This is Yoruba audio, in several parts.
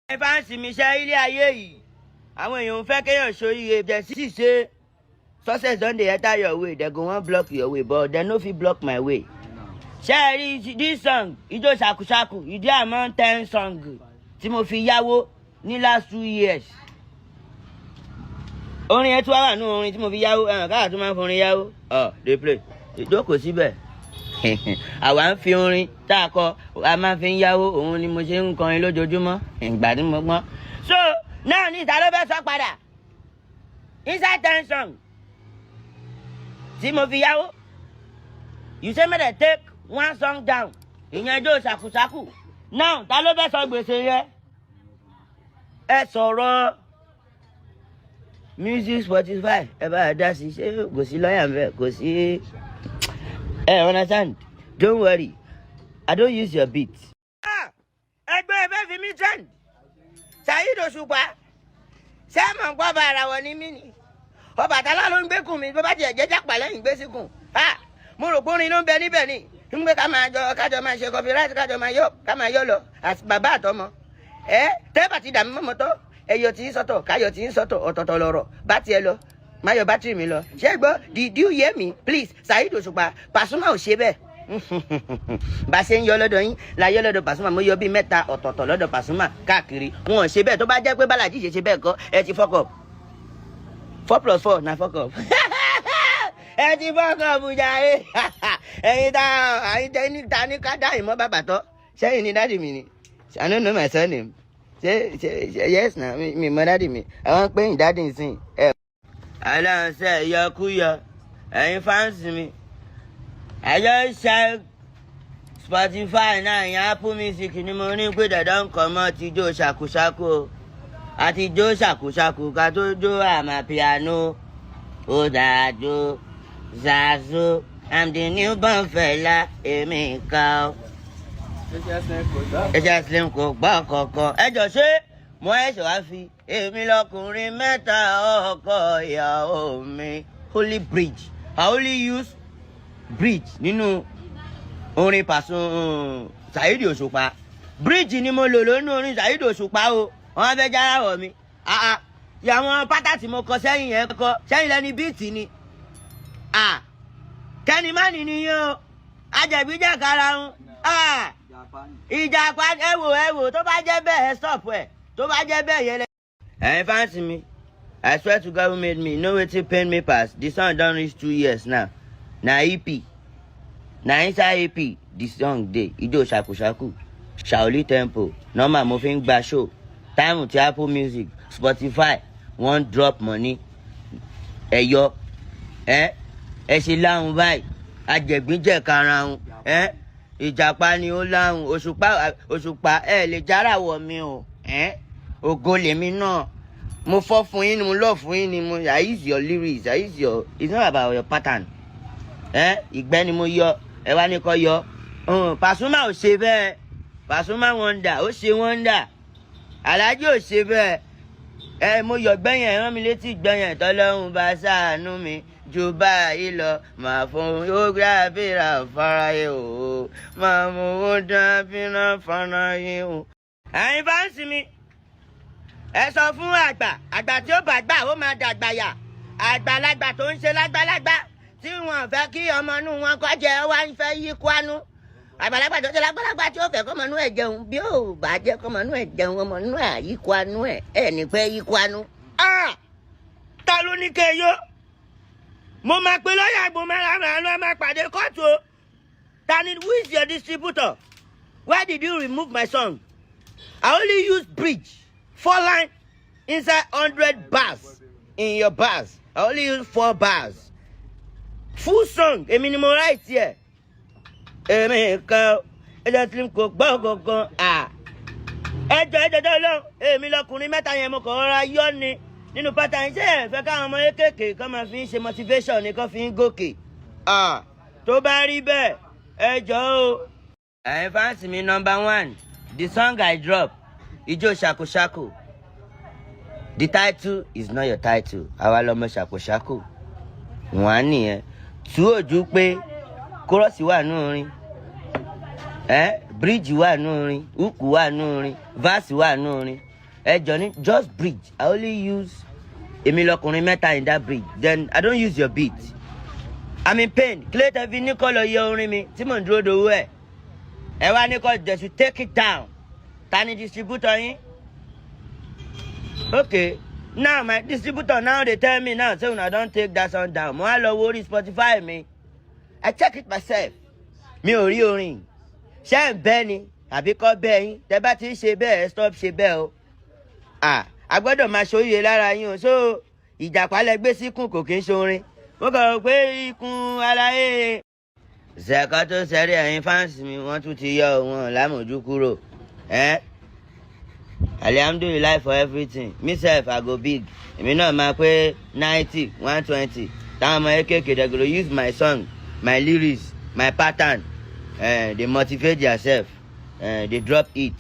ẹ bá ń sinmi iṣẹ́ ilé ayé yìí àwọn èèyàn ń fẹ́ kéèyàn ṣoríire jẹ́ sì ṣe success don dey enter your way they go wan block your way but they no fit block my way. ṣé ẹ rí this song ijó ṣàkúṣàkù ìdí àmọ́ 10 song tí mo fi yáwó ní last 2 years. orin ẹ tí wàá wà nù orin tí mo fi yáwó ẹ̀hàn káà tó máa ń forin yáwó dey play ìjókòó síbẹ̀. àwa ń fi orin tá a kọ a máa fi ń yáwó òun ni mo ṣe ń kọrin lójoojúmọ́ ìgbà tí mo gbọ́n. so náà ní ìta ló fẹ́ sọ padà inside 10 song tí mo fi yáwó you say make dem take 1 song down ìyẹn jó ṣàkúṣàkù now ta ló fẹ́ sọ gbèsè yẹn ẹ sọ̀rọ̀ music Spotify ẹ bá dá sí ṣé kò sí lọ́ọ̀yà ń bẹ̀ kò sí understand don't worry I don't use your beat. ẹgbẹ́ ẹ fẹ́ fi mí trend Saheed Òṣùpá ṣé mọ̀ ń gbọ́ bá ara wọn ní mí ni Ọbàtálá ló ń gbẹ́kùn mi bó bá tiẹ̀ jẹ́ jápà lẹ́yìn gbé síkùn mo rò pé orin ló ń bẹ níbẹ̀ ni ń gbé kájọ máa ṣe copyright ká máa yọ lọ bàbá àtọmọ tẹ́bà ti dàmí mọ́mọ́ tọ́ ẹyọ tí ń sọ́tọ̀ káyọ̀ tí ń sọ́tọ̀ ọ̀tọ̀ọ̀tọ̀ lọ́rọ̀ bá tiẹ̀ lọ má yọ bátìrì mi lọ ṣé gbọ́ did you hear me please Saheed Òṣùpá Pasuma ò ṣe bẹ́ẹ̀ bá ṣe ń yọ lọ́dọ̀ yín la yọ lọ́dọ̀ Pasuma mo yọ bíi 3 ọ̀tọ̀ọ̀tọ̀ lọ́dọ̀ Pasuma káàkiri wọn ò ṣe bẹ́ẹ̀ tó bá jẹ́ pé Balaji ṣe bẹ́ẹ̀ kọ́ ẹ ti fuck up 4 + 4 na fuck up ẹ ti fuck up jàre ẹ̀yin ta ní ká dá ìmọ̀ bàbà tọ́ ṣẹ́yìn ní dádì mi ni I don't know my surname yes na mi mọ dádì mi àwọn pé yín dádì nsìn ẹ. aláǹsẹ̀ yọkúyọ ẹ̀yin fáǹsì mi ẹjọ́ ṣe Spotify náà yẹn Apple Music ni mo ní pé dandan nǹkan mọ́ ti jó ṣàkúṣàkú àti jó ṣàkúṣàkú ká tó jó àmàpíànó ó dájú Zazu I'm the newborn fella èmi kan ẹjẹ slim kò gbọ́ kankan ẹjọ́ ṣé mo ẹ̀ṣẹ̀ wá fi èmi lọkùnrin 3 ọkọ ìyàwó mi holy bridge I only use bridge nínú orin Pasuma Saheed Òṣùpá bridge ni mo lò lónú orin Saheed Òṣùpá o wọn fẹ́ járáwọ̀ mi yàwọn pátá tí mo kọ sẹ́yìn yẹn kọ sẹ́yìn lẹ́ni bíìtì ni kẹ́ni má nìyí o ajẹ̀bíjà kára ń ìjàpá ẹwò tó bá jẹ́ bẹ́ẹ̀ stop ẹ̀ tó bá jẹ́ bẹ́ẹ̀ yẹn lẹ. ẹ̀yin fáǹsì mi I swear to God who made me know wetin pain me pass the song don reach 2 years now na EP na inside EP the song dey ijó ṣàkúṣàkù Shaoli Tempo normal mo fi ń gba show time ti Apple Music Spotify wọ́n drop money ẹ̀yọ ẹ ṣe láhùn báyìí ajẹ̀gbíjẹ̀ karahun ìjàpá ni ó láhùn Òṣùpá ẹ lè járawọ̀ mi o ògo lèmi náà mo fọ́ fún yín ni mo lọ fún yín ni mo I use your lyrics I use your it's not about your pattern ìgbẹ́ ni mo yọ ẹ wá ní kọ́ yọ Pasuma ò ṣe bẹ́ẹ̀ Pasuma wonder ó ṣe wonder Alhaji ò ṣe bẹ́ẹ̀ mo yọ gbẹ̀yìn rán mi létí gbẹ̀yìn tọ́lọ́hún bá ṣàánú mi ju báyìí lọ máa fún yóò gbàbíra fáráyé o máa mú owó dábìrà fáráyé o. ẹ̀yin bá ń sinmi ẹ sọ fún àgbà tí ó bá gbà ó máa dàgbà yà àgbàlagbà tó ń ṣe lágbàlagbà tí wọn fẹ́ kí ọmọ inú wọn kọjá wá ń fẹ́ yí kwánú àgbàlagbà tó ṣe lágbàlagbà tí ó fẹ́ kọ́mọ inú ẹ̀ jẹun bí ó bá jẹ́ kọ́mọ inú ẹ̀ jẹun ọmọ inú ẹ̀ yí kwánú ẹ̀ ní pẹ́ yí kwánú. ta ló ní kéyó mo máa pe lọ́yà mo máa máa pàdé kóòtù o tani who is your distributor why did you remove my song I only use bridge 4 line inside 100 bars in your bars I only use 4 bars full song èmi ni mo write here èmi kan ẹjọ́ tí kò gbọ́ kankan ẹjọ́ tó lọ èmi lọkùnrin 3 yẹn mo kàn rọra yọ ni nínú pátá yín ṣe ẹ fẹ́ káwọn ọmọ kéékèèké kan máa fi ń ṣe motivation ni kan fi ń gòkè tó bá rí bẹ́ẹ̀ ẹ jọ̀ọ́ o. ẹ̀yin fáǹsì mi number 1 the song I drop ijó ṣàkúṣàkù the title is not your title àwa lọmọ ṣàkúṣàkù wọn á nìyẹn tú òjú pé kórọ́ọ̀sì wà nù orin bridge wà nù orin, hook wà nù orin, verse wà nù orin. Ẹ jọ ní just bridge. I only use èmi lọkùnrin mẹ́ta in that bridge. Then I don't use your beat. I'm in pain. Clay TV ní kọ́ lọ yẹ orin mi tí mò ń dúró dowó ẹ̀. Ẹ wá ní kọ́ they should take it down. Ta ni distributor yín? Okay. Now my distributor now they tell me now say una don take that song down. Mo wá lọ wo orí Spotify mi. I check it myself. Mi ò rí orin. Ṣé ń bẹ́ ni? Àbí kọ́ bẹ́ yín? Tẹ bá ti ń ṣe bẹ́ẹ̀ stop ṣe bẹ́ẹ̀ o. A gbọ́dọ̀ máa ṣoríire lára yín o. So ìjàpá lẹ gbé síkùn kò kí ń ṣorin. Mo kàn rò pé ikùn aláyé. Ṣẹ̀kọ́ tó ṣẹ́rí ẹ̀yin fáǹsì mi wọ́n tún ti yọ wọn lámòjú kúrò. Alhamdulillah for everything. Myself I go big. Èmi náà máa pé 90, 120. Táwọn ọmọ kéékèèké they go use my song, my lyrics, my pattern. They motivate yourself. They drop it.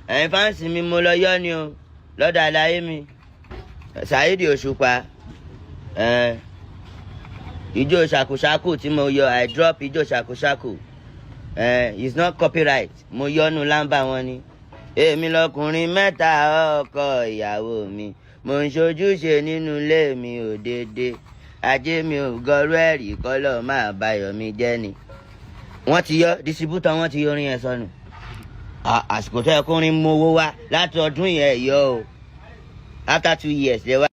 Ẹ̀yin fáǹsì mi mo lọ yọ ni o. Lọ́dọ̀ aláyé mi. Saheed Òṣùpá. Ijó ṣàkúṣàkù tí mo yọ I drop ijó ṣàkúṣàkù. It's not copyright. Mo yọnu lámbà wọn ni. Èmi lọkùnrin mẹ́ta ọkọ ìyàwó mi. Mo ń ṣojúṣe nínú ilé mi ò dédé. Ajé mi ò gọrú ẹ̀rí kọ́lọ̀ máa bayọ̀ mi jẹ́ ni. Wọ́n ti yọ distributor wọ́n ti yọ orin yẹn sọnù. Àsìkò tó yẹ kó rin mú owó wá láti ọdún yẹn yọ o. After 2 years lè wá.